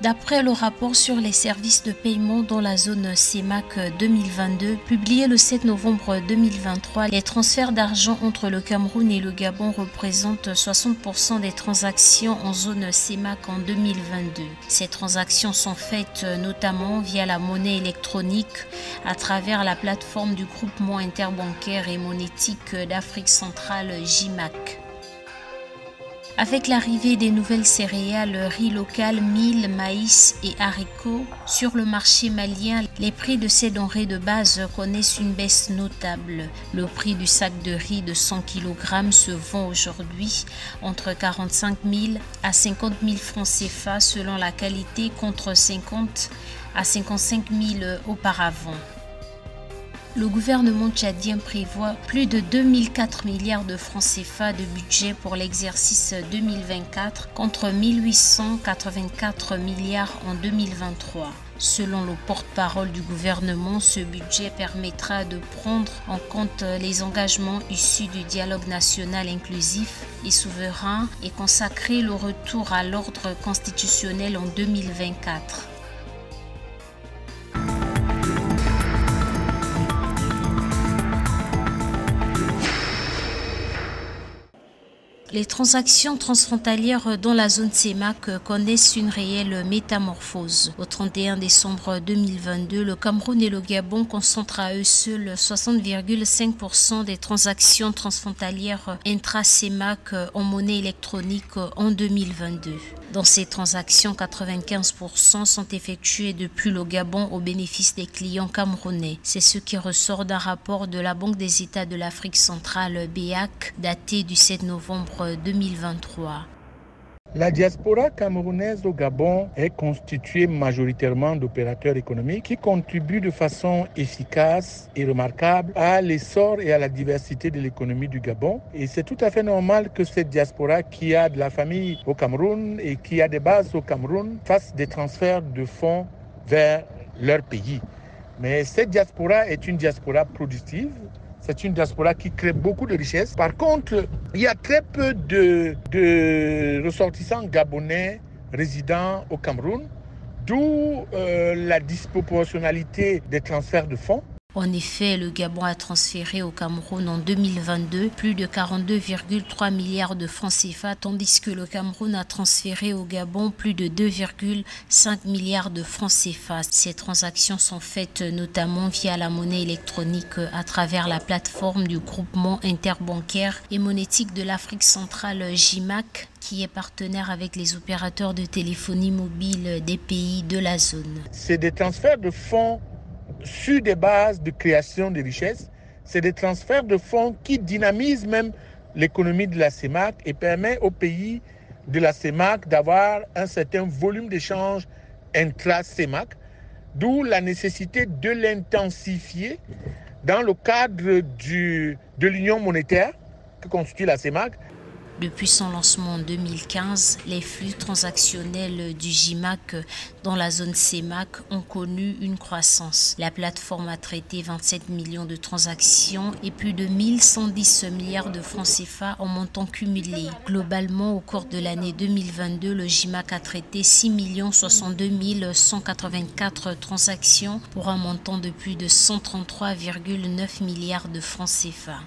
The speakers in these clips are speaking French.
D'après le rapport sur les services de paiement dans la zone CEMAC 2022, publié le 7 novembre 2023, les transferts d'argent entre le Cameroun et le Gabon représentent 60% des transactions en zone CEMAC en 2022. Ces transactions sont faites notamment via la monnaie électronique à travers la plateforme du groupement interbancaire et monétique d'Afrique centrale GIMAC. Avec l'arrivée des nouvelles céréales, riz local, mil, maïs et haricots sur le marché malien, les prix de ces denrées de base connaissent une baisse notable. Le prix du sac de riz de 100 kg se vend aujourd'hui entre 45 000 à 50 000 francs CFA selon la qualité contre 50 à 55 000 auparavant. Le gouvernement tchadien prévoit plus de 2004 milliards de francs CFA de budget pour l'exercice 2024 contre 1884 milliards en 2023. Selon le porte-parole du gouvernement, ce budget permettra de prendre en compte les engagements issus du dialogue national inclusif et souverain et consacrer le retour à l'ordre constitutionnel en 2024. Les transactions transfrontalières dans la zone CEMAC connaissent une réelle métamorphose. Au 31 décembre 2022, le Cameroun et le Gabon concentrent à eux seuls 60,5% des transactions transfrontalières intra-CEMAC en monnaie électronique en 2022. Dans ces transactions, 95% sont effectuées depuis le Gabon au bénéfice des clients camerounais. C'est ce qui ressort d'un rapport de la Banque des États de l'Afrique centrale, BEAC, daté du 7 novembre 2023. La diaspora camerounaise au Gabon est constituée majoritairement d'opérateurs économiques qui contribuent de façon efficace et remarquable à l'essor et à la diversité de l'économie du Gabon. Et c'est tout à fait normal que cette diaspora qui a de la famille au Cameroun et qui a des bases au Cameroun fasse des transferts de fonds vers leur pays. Mais cette diaspora est une diaspora productive. C'est une diaspora qui crée beaucoup de richesses. Par contre, il y a très peu de ressortissants gabonais résidant au Cameroun, d'où la disproportionnalité des transferts de fonds. En effet, le Gabon a transféré au Cameroun en 2022 plus de 42,3 milliards de francs CFA, tandis que le Cameroun a transféré au Gabon plus de 2,5 milliards de francs CFA. Ces transactions sont faites notamment via la monnaie électronique à travers la plateforme du groupement interbancaire et monétique de l'Afrique centrale GIMAC, qui est partenaire avec les opérateurs de téléphonie mobile des pays de la zone. C'est des transferts de fonds sur des bases de création de richesses. C'est des transferts de fonds qui dynamisent même l'économie de la CEMAC et permet aux pays de la CEMAC d'avoir un certain volume d'échanges intra-CEMAC, d'où la nécessité de l'intensifier dans le cadre de l'union monétaire que constitue la CEMAC. Depuis son lancement en 2015, les flux transactionnels du GIMAC dans la zone CEMAC ont connu une croissance. La plateforme a traité 27 millions de transactions et plus de 1110 milliards de francs CFA en montant cumulé. Globalement, au cours de l'année 2022, le GIMAC a traité 6 62 184 transactions pour un montant de plus de 133,9 milliards de francs CFA.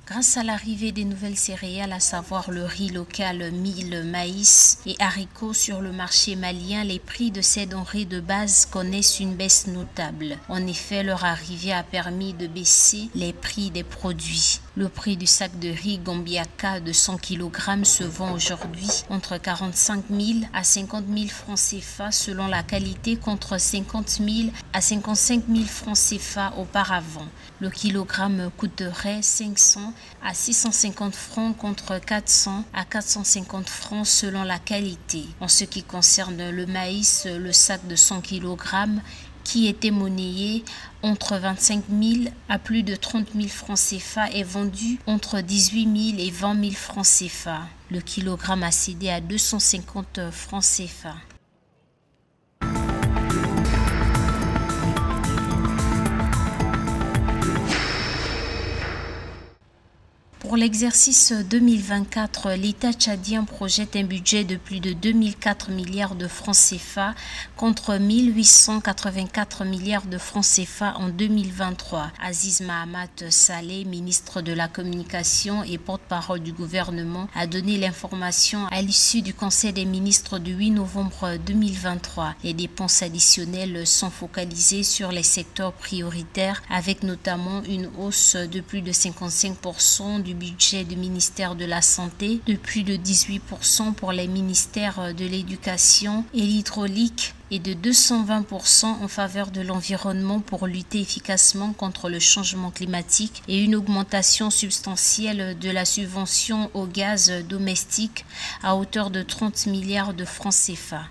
Grâce à l'arrivée des nouvelles céréales, à savoir le riz local, mil, maïs et haricots sur le marché malien, les prix de ces denrées de base connaissent une baisse notable. En effet, leur arrivée a permis de baisser les prix des produits. Le prix du sac de riz Gambiaka de 100 kg se vend aujourd'hui entre 45 000 à 50 000 francs CFA selon la qualité contre 50 000 à 55 000 francs CFA auparavant. Le kilogramme coûterait 500 à 650 francs contre 400 à 450 francs selon la qualité. En ce qui concerne le maïs, le sac de 100 kg qui était monnayé entre 25 000 à plus de 30 000 francs CFA est vendu entre 18 000 et 20 000 francs CFA. Le kilogramme a cédé à 250 francs CFA. Pour l'exercice 2024, l'État tchadien projette un budget de plus de 2004 milliards de francs CFA contre 1884 milliards de francs CFA en 2023. Aziz Mahamat Saleh, ministre de la Communication et porte-parole du gouvernement, a donné l'information à l'issue du Conseil des ministres du 8 novembre 2023. Les dépenses additionnelles sont focalisées sur les secteurs prioritaires avec notamment une hausse de plus de 55% du budget du ministère de la Santé, de plus de 18% pour les ministères de l'Éducation et l'Hydraulique et de 220% en faveur de l'environnement pour lutter efficacement contre le changement climatique et une augmentation substantielle de la subvention au gaz domestique à hauteur de 30 milliards de francs CFA.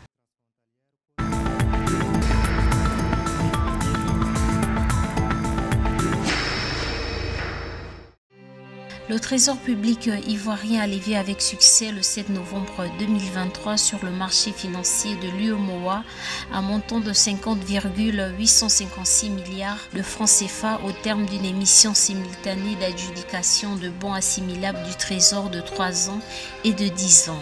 Le Trésor public ivoirien a levé avec succès le 7 novembre 2023 sur le marché financier de l'UEMOA un montant de 50,856 milliards de francs CFA au terme d'une émission simultanée d'adjudication de bons assimilables du Trésor de 3 ans et de 10 ans.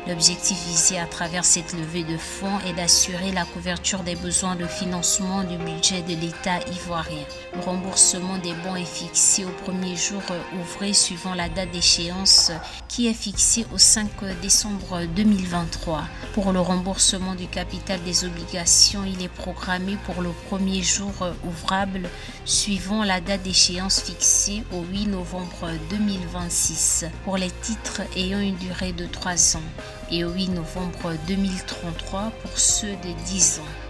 L'objectif visé à travers cette levée de fonds est d'assurer la couverture des besoins de financement du budget de l'État ivoirien. Le remboursement des bons est fixé au premier jour ouvré suivant la date d'échéance qui est fixée au 5 décembre 2023. Pour le remboursement du capital des obligations, il est programmé pour le premier jour ouvrable suivant la date d'échéance fixée au 8 novembre 2026 pour les titres ayant une durée de 3 ans et au 8 novembre 2033 pour ceux de 10 ans.